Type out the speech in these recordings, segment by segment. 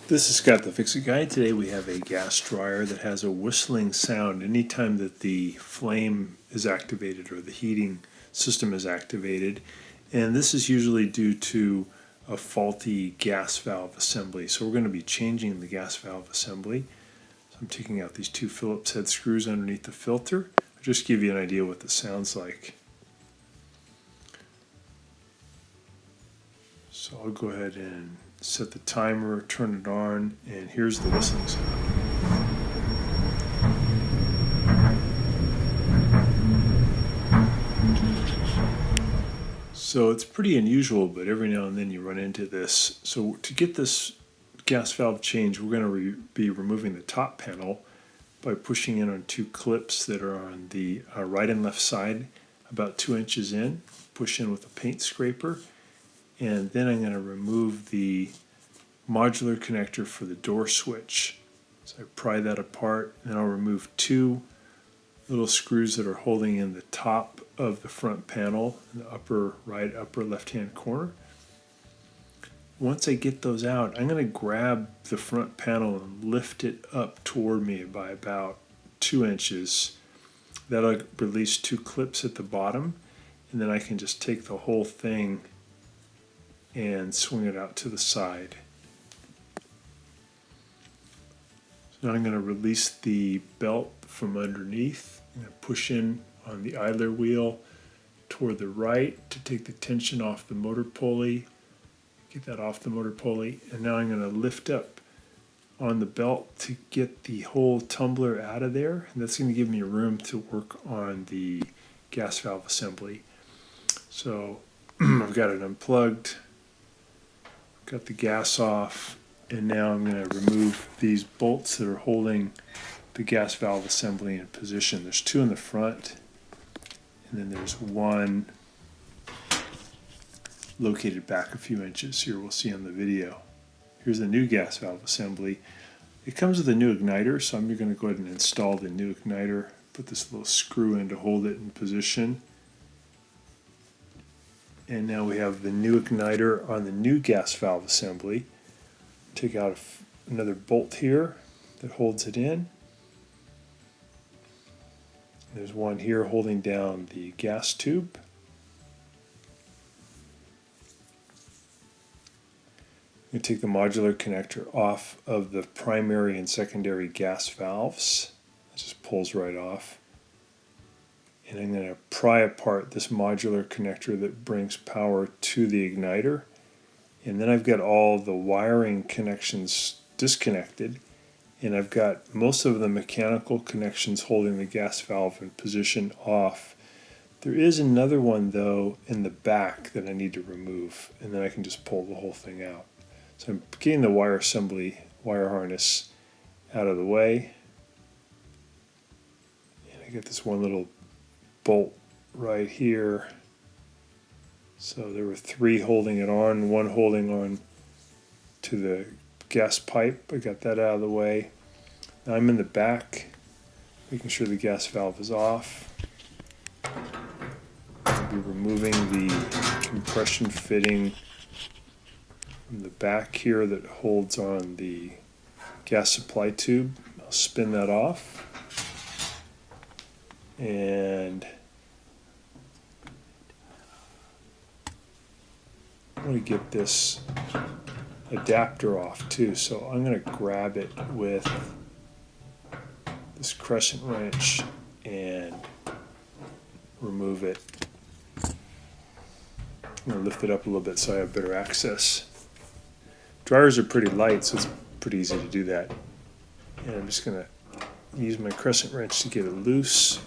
This is Scott the Fix-It Guy. Today we have a gas dryer that has a whistling sound anytime that the flame is activated or the heating system is activated. And this is usually due to a faulty gas valve assembly. So we're going to be changing the gas valve assembly. So I'm taking out these two Phillips head screws underneath the filter. I'll just give you an idea what this sounds like. So I'll go ahead and set the timer, turn it on, and here's the whistling sound. So it's pretty unusual, but every now and then you run into this. So to get this gas valve changed, we're going to be removing the top panel by pushing in on two clips that are on the right and left side, about 2 inches in. Push in with a paint scraper. And then I'm going to remove the modular connector for the door switch. So I pry that apart, and then I'll remove two little screws that are holding in the top of the front panel in the upper right, upper left hand corner. Once I get those out, I'm going to grab the front panel and lift it up toward me by about 2 inches. That'll release two clips at the bottom, and then I can just take the whole thing and swing it out to the side. So now I'm going to release the belt from underneath. I'm going to push in on the idler wheel toward the right to take the tension off the motor pulley. Get that off the motor pulley. And now I'm going to lift up on the belt to get the whole tumbler out of there. And that's going to give me room to work on the gas valve assembly. So I've got it unplugged. Got the gas off, and now I'm going to remove these bolts that are holding the gas valve assembly in position. There's two in the front, and then there's one located back a few inches. Here we'll see on the video. Here's the new gas valve assembly. It comes with a new igniter, so I'm going to go ahead and install the new igniter. Put this little screw in to hold it in position. And now we have the new igniter on the new gas valve assembly. Take out another bolt here that holds it in. There's one here holding down the gas tube. I'm going to take the modular connector off of the primary and secondary gas valves. It just pulls right off. And I'm going to pry apart this modular connector that brings power to the igniter. And then I've got all the wiring connections disconnected. And I've got most of the mechanical connections holding the gas valve in position off. There is another one, though, in the back that I need to remove. And then I can just pull the whole thing out. So I'm getting the wire harness out of the way. And I get this one little bolt right here. So there were three holding it on, one holding on to the gas pipe. I got that out of the way. Now I'm in the back, making sure the gas valve is off. I'll be removing the compression fitting from the back here that holds on the gas supply tube. I'll spin that off. And I want to get this adapter off too, so I'm going to grab it with this crescent wrench and remove it. I'm going to lift it up a little bit so I have better access. Dryers are pretty light, so it's pretty easy to do that. And I'm just going to use my crescent wrench to get it loose.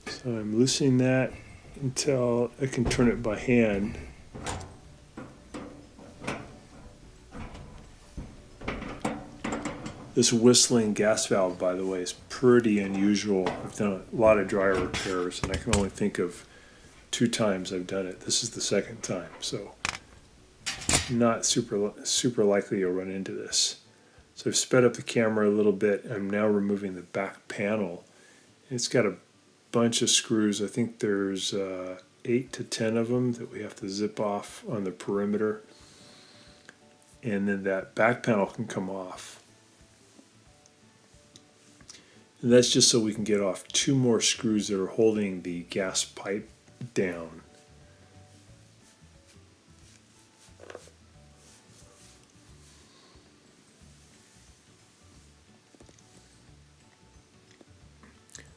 So I'm loosening that until I can turn it by hand. This whistling gas valve, by the way, is pretty unusual. I've done a lot of dryer repairs, and I can only think of 2 times I've done it. This is the second time, so not super likely you'll run into this. So I've sped up the camera a little bit. I'm now removing the back panel. It's got a bunch of screws. I think there's 8 to 10 of them that we have to zip off on the perimeter. And then that back panel can come off. And that's just so we can get off 2 more screws that are holding the gas pipe down.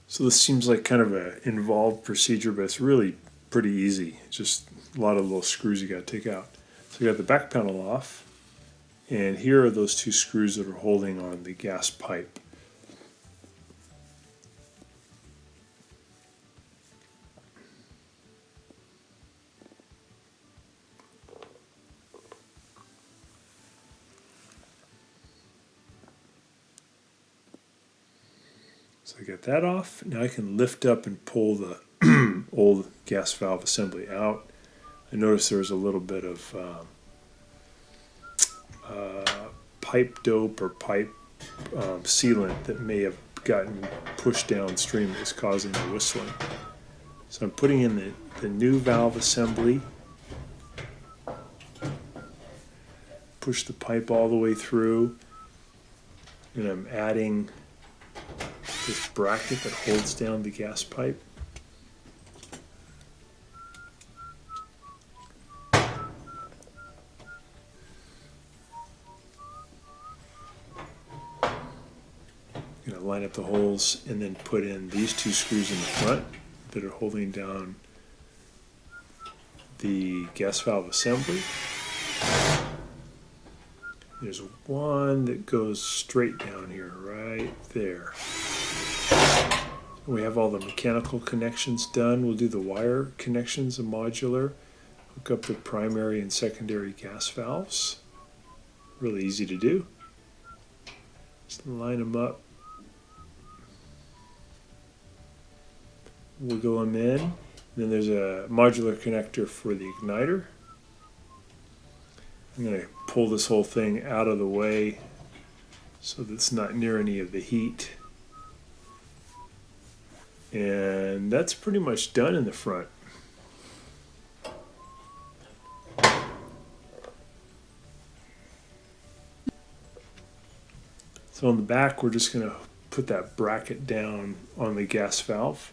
So this seems like kind of an involved procedure, but it's really pretty easy. Just a lot of little screws you got to take out. So we got the back panel off, and here are those 2 screws that are holding on the gas pipe. So I got that off. Now I can lift up and pull the old gas valve assembly out. I noticed there was a little bit of pipe dope or pipe sealant that may have gotten pushed downstream that was causing the whistling. So I'm putting in the new valve assembly. Push the pipe all the way through, and I'm adding this bracket that holds down the gas pipe. I'm going to line up the holes and then put in these 2 screws in the front that are holding down the gas valve assembly. There's one that goes straight down here, right there. We have all the mechanical connections done. We'll do the wire connections, a modular, hook up the primary and secondary gas valves. Really easy to do. Just line them up. Wiggle them in. Then there's a modular connector for the igniter. I'm going to pull this whole thing out of the way so that it's not near any of the heat. And that's pretty much done in the front. So on the back, we're just going to put that bracket down on the gas valve.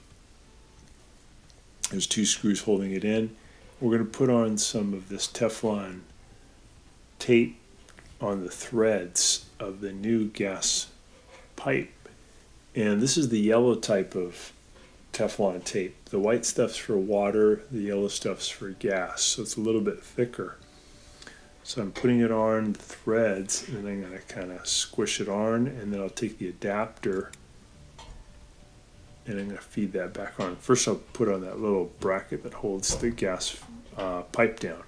There's 2 screws holding it in. We're going to put on some of this Teflon tape on the threads of the new gas pipe. And this is the yellow type of Teflon tape. The white stuff's for water, the yellow stuff's for gas, so it's a little bit thicker. So I'm putting it on the threads, and then I'm going to kind of squish it on, and then I'll take the adapter and I'm going to feed that back on. First I'll put on that little bracket that holds the gas pipe down.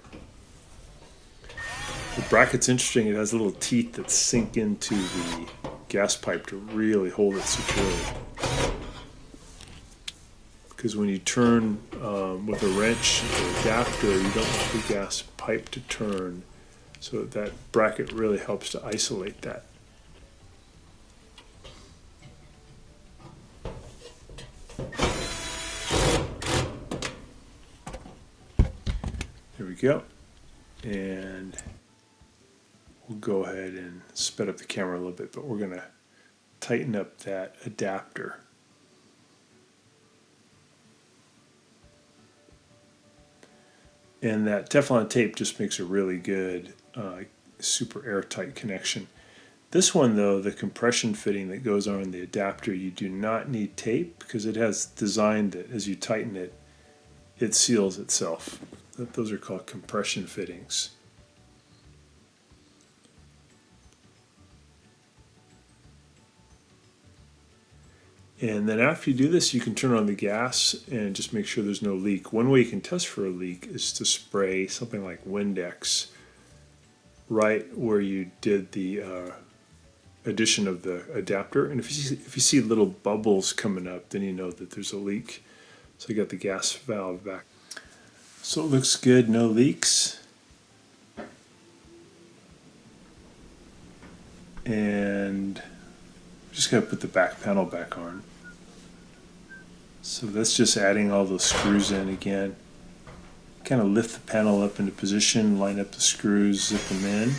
The bracket's interesting. It has little teeth that sink into the gas pipe to really hold it securely. Because when you turn with a wrench or adapter, you don't want the gas pipe to turn. So that bracket really helps to isolate that. There we go. And we'll go ahead and sped up the camera a little bit, but we're going to tighten up that adapter. And that Teflon tape just makes a really good, super airtight connection. This one, though, the compression fitting that goes on the adapter, you do not need tape because it has designed that as you tighten it, it seals itself. Those are called compression fittings. And then after you do this, you can turn on the gas and just make sure there's no leak. One way you can test for a leak is to spray something like Windex right where you did the addition of the adapter. And if you see little bubbles coming up, then you know that there's a leak. So you got the gas valve back. So it looks good, no leaks. And just got to put the back panel back on. So that's just adding all those screws in again. kind of lift the panel up into position, line up the screws, zip them in.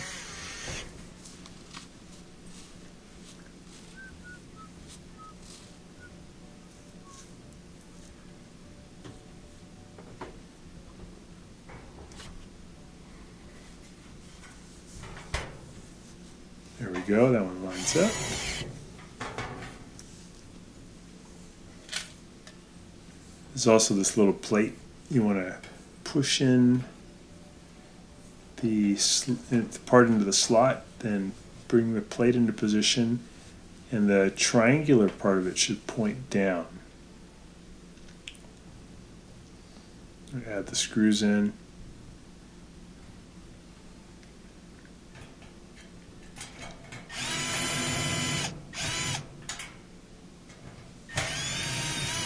There we go, that one lines up. There's also this little plate you want to push in the part into the slot, then bring the plate into position, and the triangular part of it should point down. Add the screws in.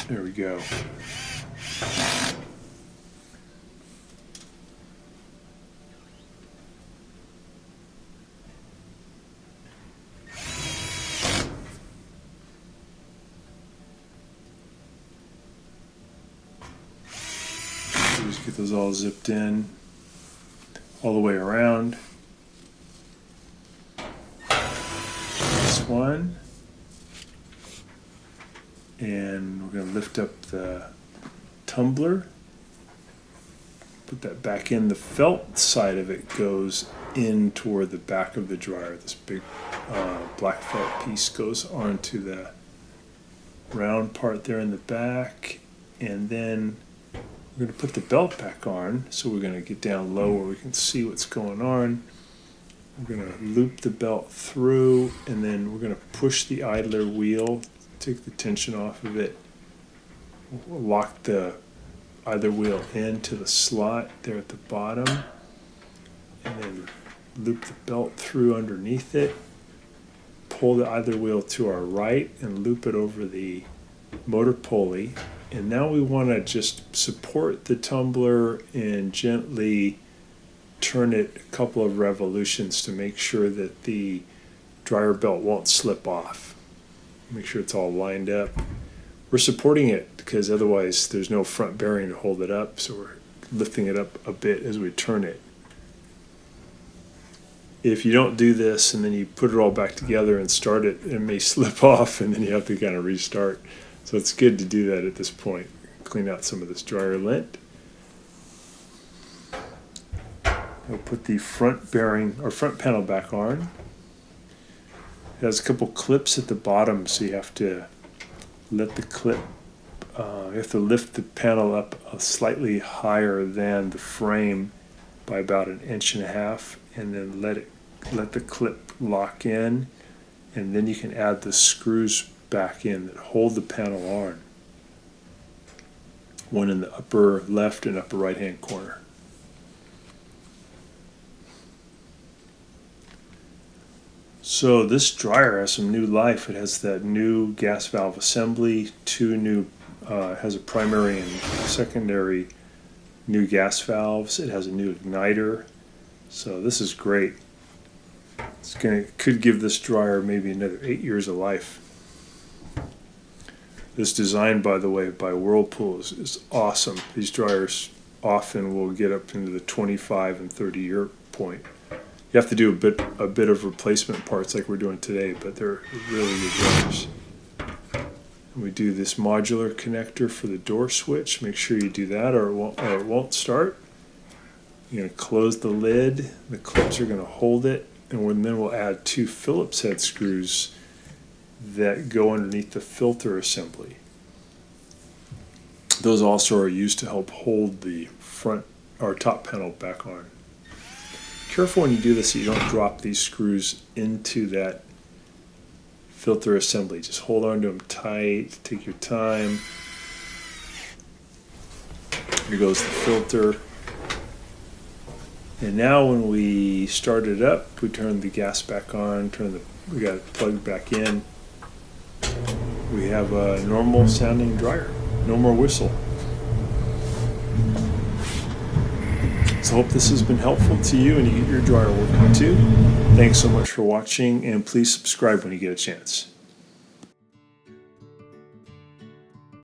There we go. Just get those all zipped in all the way around. This one. And we're going to lift up the tumbler, put that back in. The felt side of it goes in toward the back of the dryer. This big black felt piece goes onto the round part there in the back, and then we're going to put the belt back on. So we're going to get down low where we can see what's going on. We're going to loop the belt through, and then we're going to push the idler wheel, take the tension off of it, lock the idler wheel into the slot there at the bottom, and then loop the belt through underneath it, pull the idler wheel to our right and loop it over the motor pulley. And now we want to just support the tumbler and gently turn it a couple of revolutions to make sure that the dryer belt won't slip off. Make sure it's all lined up. We're supporting it because otherwise there's no front bearing to hold it up, so we're lifting it up a bit as we turn it. If you don't do this and then you put it all back together and start it, it may slip off and then you have to kind of restart. So it's good to do that at this point. Clean out some of this dryer lint. We'll put the front bearing or front panel back on. It has a couple clips at the bottom, so you have to let the clip, you have to lift the panel up slightly higher than the frame by about 1.5 inches, and then let the clip lock in, and then you can add the screws back in that hold the panel on. One in the upper left and upper right hand corner. So this dryer has some new life. It has that new gas valve assembly, has a primary and secondary new gas valves. It has a new igniter. So this is great. Could give this dryer maybe another 8 years of life. This design, by the way, by Whirlpool is awesome. These dryers often will get up into the 25 and 30 year point. You have to do a bit of replacement parts like we're doing today, but they're really good dryers. We do this modular connector for the door switch. Make sure you do that or it won't start. You're going to close the lid. The clips are going to hold it, and then we'll add 2 Phillips head screws that go underneath the filter assembly. Those also are used to help hold the front or top panel back on. Careful when you do this so you don't drop these screws into that filter assembly. Just hold on to them tight, take your time. Here goes the filter. And now when we start it up, we turn the gas back on, we got it plugged back in. We have a normal sounding dryer. No more whistle. So I hope this has been helpful to you and you get your dryer working too. Thanks so much for watching, and please subscribe when you get a chance.